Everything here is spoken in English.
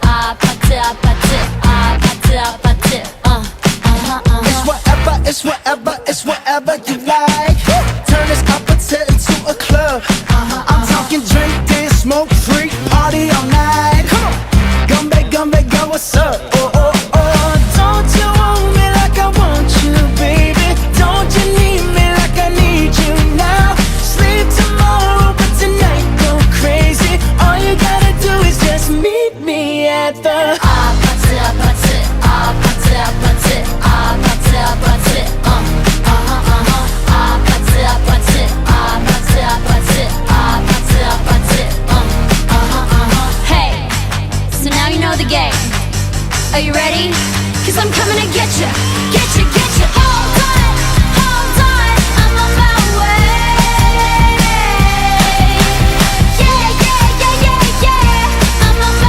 아파트 아파트 아파트 아파트 아파트 It's whatever, it's whatever, it's whatever you like. Turn this opposite into a club. I'm talking drink, dance, smoke, freak, party all night. Come on, gumbe, go, what's up? Oh, oh, oh. Don't you want me like I want you, baby? Don't you need me like I need you now? Sleep tomorrow, but tonight go crazy. All you gotta do is just meet me at the 아파트 아파트 아파트 아파트 아파트 아파트 아파트 아파트 아파트 아파트 아파트 아파트 Hey, so now you know the game. Are you ready? 'Cause I'm coming to get you, get you,